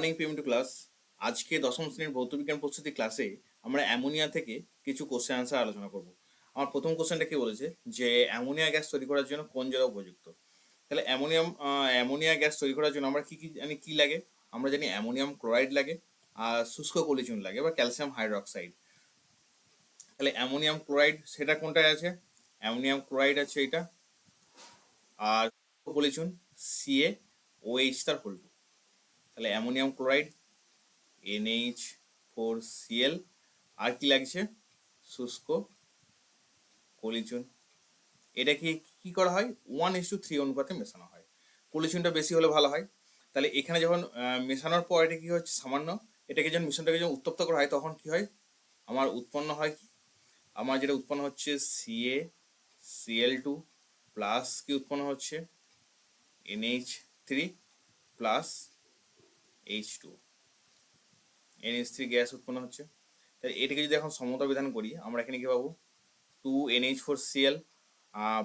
Morning PM two class. আজকে দশম শ্রেণীর ভৌতবিজ্ঞান প্রস্তুতি ক্লাসে আমরা অ্যামোনিয়া থেকে কিছু কোশ্চেন আনসার আলোচনা করব। আমার প্রথম কোশ্চেনটা কি বলেছে যে অ্যামোনিয়া গ্যাস তৈরি করার জন্য কোন জল উপযুক্ত। তাহলে অ্যামোনিয়া গ্যাস তৈরি করার জন্য আমরা কি কি জানি, কি লাগে? আমরা জানি অ্যামোনিয়াম ক্লোরাইড লাগে, আর শুষ্ক কলিচুন লাগে বা ক্যালসিয়াম হাইড্রক্সাইড। তাহলে অ্যামোনিয়াম ক্লোরাইড সেটা কোনটায় আছে? অ্যামোনিয়াম ক্লোরাইড আছে এটা। আর কলিচুন সিএ OH তার হোল টু। তাহলে অ্যামোনিয়াম ক্লোরাইড NH4Cl, আর কি লাগছে? শুষ্ক কলিচুন। এটা কি কি করা হয়? 1:3 অনুপাতে মেশানো হয়। কলিচুনটা বেশি হলে ভালো হয়। তাহলে এখানে যখন মেশানোর পর এটা কি হচ্ছে, সামান্য এটাকে যখন মিশ্রণটাকে যখন উত্তপ্ত করা হয় তখন কি হয়, আমার উৎপন্ন হয় কি, আমার যেটা উৎপন্ন হচ্ছে CaCl2 প্লাস কি উৎপন্ন হচ্ছে NH3 plus H2, NH3 gas উৎপন্ন হচ্ছে। তাহলে এটাকে যদি এখন সমতা বিধান করি, আমরা এখানে কি পাবো? 2NH4Cl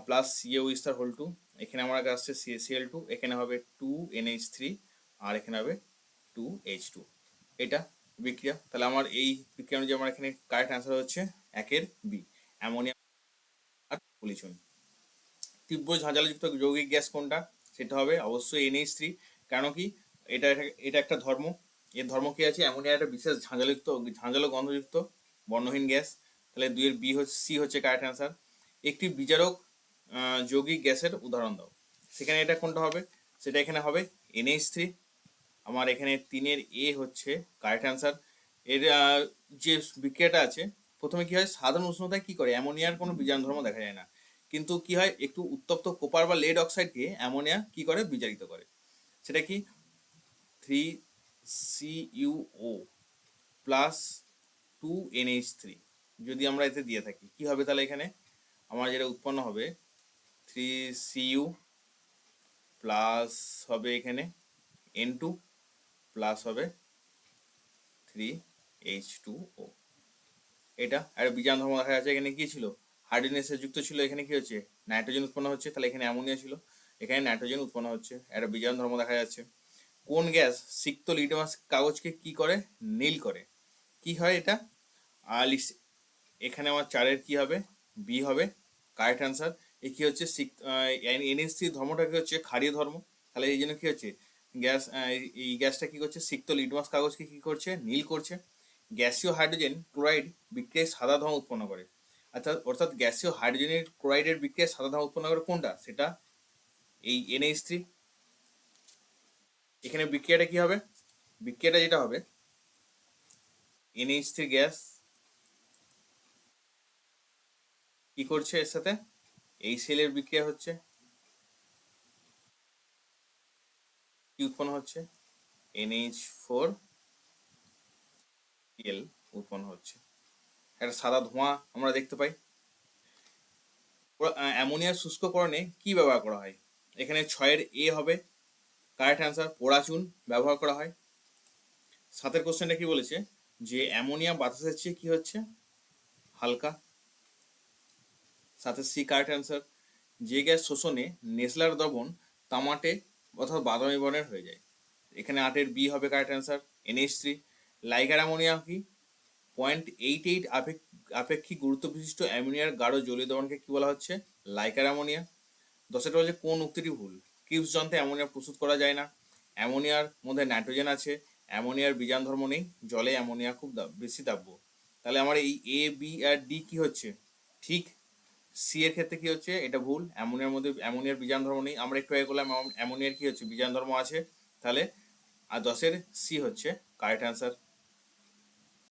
plus CaO star whole two. এখানে আমার কাছে আসছে CaCl2, এখানে হবে 2NH3 আর এখানে হবে 2H2। এটা বিক্রিয়া। তাহলে আমার এই বিক্রিয়া অনুযায়ী আমার এখানে কারেক্ট অ্যান্সার হচ্ছে একের বি, অ্যামোনিয়া আর পলিচুন। তীব্র ঝাঁঝালোযুক্ত যৌগিক গ্যাস কোনটা? সেটা হবে অবশ্যই NH3। কেন কি? এটা এটা একটা ধর্ম। এর ধর্ম কি আছে? অ্যামোনিয়া একটা বিশেষ ঝাঁঝালো গন্ধযুক্ত বর্ণহীন গ্যাস। তাহলে দুইয়ের বি হচ্ছে, সি হচ্ছে কারেক্ট অ্যান্সার। একটি বিজারক যৌগিক গ্যাসের উদাহরণ দাও। সেখানে এটা কোনটা হবে? সেটা এখানে হবে NH3। আমার এখানে 3-এর এ হচ্ছে কারেক্ট অ্যান্সার। এর যে বিক্রিয়াটা আছে, প্রথমে কি হয়, সাধারণ উষ্ণতায় কি করে অ্যামোনিয়ার কোনো বিজারণ ধর্ম দেখা যায় না, কিন্তু কি হয়, একটু উত্তপ্ত কোপার বা লেড অক্সাইডকে অ্যামোনিয়া কি করে, বিজারিত করে। সেটা কি? 3CuO প্লাস 2NH3 যদি আমরা এতে দিয়ে থাকি, কি হবে তাহলে এখানে আমার যেটা উৎপন্ন হবে 3Cu প্লাস হবে এখানে N2 প্লাস হবে 3H2O। এটা আর বিজারণ ধর্ম দেখা যাচ্ছে। এখানে কি ছিল? হাইড্রোজেন এসে যুক্ত ছিল, এখানে কি হচ্ছে, নাইট্রোজেন উৎপন্ন হচ্ছে। তাহলে এখানে অ্যামোনিয়া ছিল, এখানে নাইট্রোজেন উৎপন্ন হচ্ছে। একটা বিজারণ ধর্ম দেখা যাচ্ছে। কোন গ্যাস সিক্ত লিটমাস কাগজকে কি করে, নীল করে? কি হয় এটা? আর এখানে আমার 4-এর কি হবে, বি হবে কারেক্ট অ্যান্সার। এ কি হচ্ছে, NH3 ধর্মটা কি হচ্ছে, ক্ষারীয় ধর্ম। তাহলে এই জন্য কি হচ্ছে, গ্যাস এই গ্যাসটা কি করছে, সিক্ত লিটমাস কাগজকে কি করছে, নীল করছে। গ্যাসীয় হাইড্রোজেন ক্লোরাইড বিক্রিয়ায় সাদা ধোঁয়া উৎপন্ন করে। অর্থাৎ গ্যাসীয় হাইড্রোজেনের ক্লোরাইডের বিক্রিয়ায় সাদা ধোঁয়া উৎপন্ন করে কোনটা? সেটা এই NH3। এখানে বিক্রিয়াটা কি হবে? বিক্রিয়াটা যেটা হবে, NH3 গ্যাস কি করছে, এর সাথে এই সেলের বিক্রিয়া হচ্ছে, কি উৎপন্ন হচ্ছে, NH4Cl উৎপন্ন হচ্ছে। একটা সাদা ধোঁয়া আমরা দেখতে পাই। অ্যামোনিয়ার শুষ্ককরণে কি ব্যবহার করা হয়? এখানে 6-এর এ হবে কারেক্ট অ্যান্সার, পোড়াচুন ব্যবহার করা হয়। 7-এর কোশ্চেনটা কি বলেছে, যে অ্যামোনিয়া বাতাসের চেয়ে কি হচ্ছে, হালকা। 7-এর সি কারেক্ট অ্যান্সার। যে গ্যাস শোষণে নেসলার দ্রবণ তামাটে অর্থাৎ বাদামি বর্ণের হয়ে যায়। এখানে 8-এর বি হবে correct answer, NH3। Liger ammonia কি? 0.88 আপেক্ষিক গুরুত্ব বিশিষ্ট অ্যামোনিয়ার গাঢ় জলীয় দ্রবণকে কি বলা হচ্ছে, লাইকার অ্যামোনিয়া। 10-এর বলছে কোন উক্তিটি ভুল? ক্রিবস যন্ত্রে অ্যামোনিয়া প্রস্তুত করা যায় না। অ্যামোনিয়ার মধ্যে নাইট্রোজেন আছে, অ্যামোনিয়ার বিজারণ ধর্ম নেই, জলে অ্যামোনিয়া খুব বেশি দাব্য। তাহলে আমার এই এ বি আর ডি কি হচ্ছে ঠিক, সি এর ক্ষেত্রে কি হচ্ছে, এটা ভুল। অ্যামোনিয়ার মধ্যে অ্যামোনিয়ার বিজারণ ধর্ম নেই, আমরা একটু আগে করলাম অ্যামোনিয়ার কি হচ্ছে, বিজারণ ধর্ম আছে। তাহলে আর 10-এর সি হচ্ছে কারেক্ট অ্যান্সার।